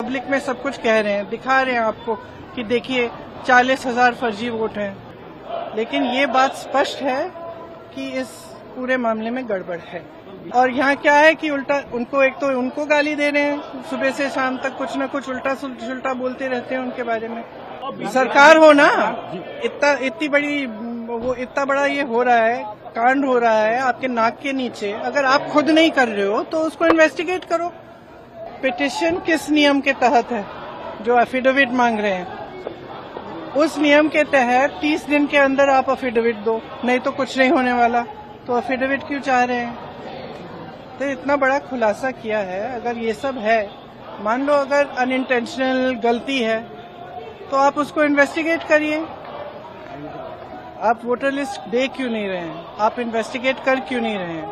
Public में सब कुछ कह रहे हैं, दिखा रहे हैं आपको कि देखिए 40,000 फर्जी वोट हैं, लेकिन ये बात स्पष्ट है कि इस पूरे मामले में गड़बड़ है। और यहाँ क्या है कि उल्टा उनको, एक तो उनको गाली दे रहे हैं, सुबह से शाम तक कुछ न कुछ उल्टा सुल्टा बोलते रहते हैं उनके बारे में। सरकार हो ना, इतना बड़ा ये हो रहा है, कांड हो रहा है आपके नाक के नीचे, अगर आप खुद नहीं कर रहे हो तो उसको इन्वेस्टिगेट करो। पिटिशन किस नियम के तहत है जो एफिडेविट मांग रहे हैं? उस नियम के तहत 30 दिन के अंदर आप एफिडेविट दो, नहीं तो कुछ नहीं होने वाला। तो एफिडेविट क्यों चाह रहे हैं? तो इतना बड़ा खुलासा किया है। अगर ये सब है, मान लो अगर अनइंटेंशनल गलती है तो आप उसको इन्वेस्टिगेट करिए। आप वोटर लिस्ट दे क्यों नहीं रहे हैं? आप इन्वेस्टिगेट कर क्यों नहीं रहे हैं?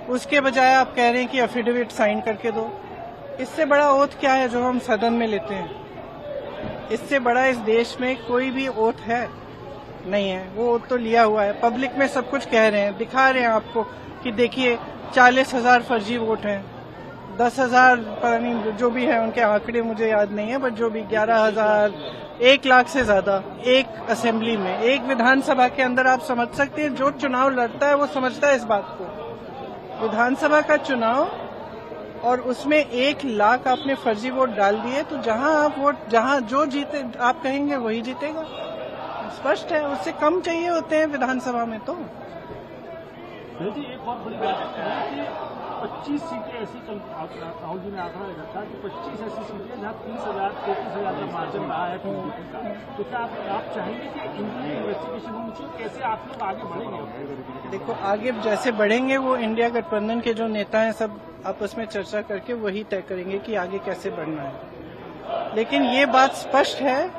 उसके बजाय आप कह रहे हैं कि एफिडेविट साइन करके दो। इससे बड़ा ओथ क्या है जो हम सदन में लेते हैं? इससे बड़ा इस देश में कोई भी ओथ है नहीं है। वो ओथ तो लिया हुआ है, पब्लिक में सब कुछ कह रहे हैं, दिखा रहे हैं आपको कि देखिए 40,000 फर्जी वोट हैं, 10,000 पता नहीं जो भी है, उनके आंकड़े मुझे याद नहीं है, बट जो भी 11,000, 1 लाख से ज्यादा एक असेंबली में, एक विधानसभा के अंदर। आप समझ सकते हैं जो चुनाव लड़ता है वो समझता है इस बात को। विधानसभा का चुनाव और उसमें 1 लाख आपने फर्जी वोट डाल दिए, तो जहां जो जीते आप कहेंगे वही जीतेगा। स्पष्ट है, उससे कम चाहिए होते हैं विधानसभा में। तो जी एक बहुत बड़ी बात है कि 25 सीटें ऐसी, कल राहुल जी ने आंकड़ा रखा कि 25 ऐसी सीटें जहाँ 30,000 33,000 का मार्जिन रहा है बीजेपी का। तो क्या आप चाहेंगे कि इनकी इन्वेस्टिगेशन होनी चाहिए? कैसे आप लोग आगे बढ़ेंगे? देखो, आगे जैसे बढ़ेंगे वो इंडिया गठबंधन के जो नेता हैं सब आपस में चर्चा करके वही तय करेंगे कि आगे कैसे बढ़ना है। लेकिन ये बात स्पष्ट है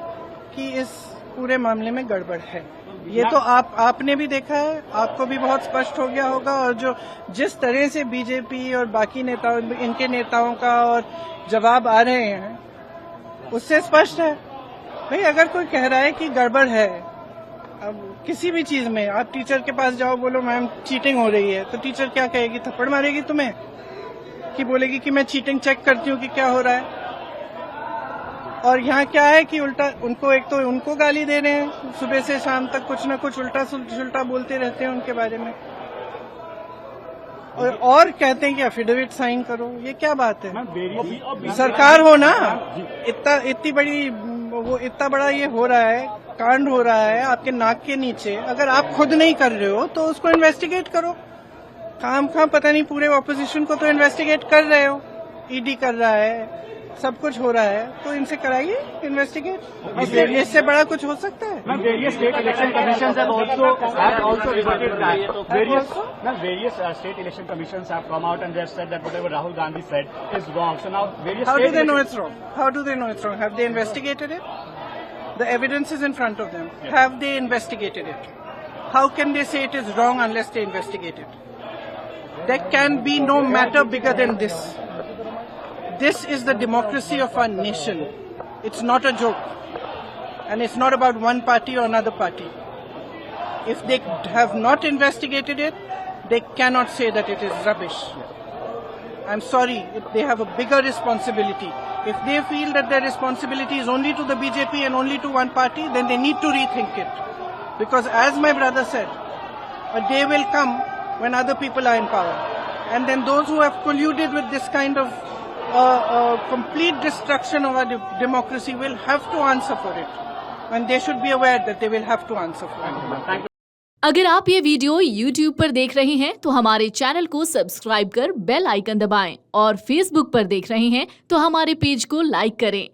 कि इस पूरे मामले में गड़बड़ है। ये तो आपने भी देखा है, आपको भी बहुत स्पष्ट हो गया होगा। और जो जिस तरह से बीजेपी और बाकी नेताओं, इनके नेताओं का और जवाब आ रहे हैं, उससे स्पष्ट है। भाई अगर कोई कह रहा है कि गड़बड़ है, अब किसी भी चीज में, आप टीचर के पास जाओ, बोलो मैम चीटिंग हो रही है, तो टीचर क्या कहेगी? थप्पड़ मारेगी तुम्हें कि बोलेगी कि मैं चीटिंग चेक करती हूँ कि क्या हो रहा है। और यहाँ क्या है कि उल्टा उनको, एक तो उनको गाली दे रहे हैं, सुबह से शाम तक कुछ न कुछ उल्टा सुल्टा बोलते रहते हैं उनके बारे में। और कहते हैं कि एफिडेविट साइन करो। ये क्या बात है? सरकार हो ना, इतना बड़ा ये हो रहा है, कांड हो रहा है आपके नाक के नीचे, अगर आप खुद नहीं कर रहे हो तो उसको इन्वेस्टिगेट करो। काम पता नहीं, पूरे ऑपोजिशन को तो इन्वेस्टिगेट कर रहे हो, ईडी कर रहा है, सब कुछ हो रहा है, तो इनसे कराइए इन्वेस्टिगेट। इससे बड़ा कुछ हो सकता है? Various state election commissions have also reported that various state election commissions have come out and they have said that whatever Rahul Gandhi said is wrong. So now various. How do they know it's wrong? How do they know it's wrong? Have they investigated it? The evidence is in front of them. Yes. Have they investigated it? How can they say it is wrong unless they investigate it? There can be no matter bigger than this. This is the democracy of our nation. It's not a joke. And it's not about one party or another party. If they have not investigated it, they cannot say that it is rubbish. I'm sorry, if they have a bigger responsibility. If they feel that their responsibility is only to the BJP and only to one party, then they need to rethink it. Because as my brother said, a day will come when other people are in power. And then those who have colluded with this kind of complete destruction of our democracy will have to answer for it. And they should be aware that they will have to answer for it. Thank you. अगर आप ये video YouTube पर देख रहे हैं तो हमारे channel को सब्सक्राइब कर बेल आइकन दबाएं और Facebook पर देख रहे हैं तो हमारे पेज को लाइक करें।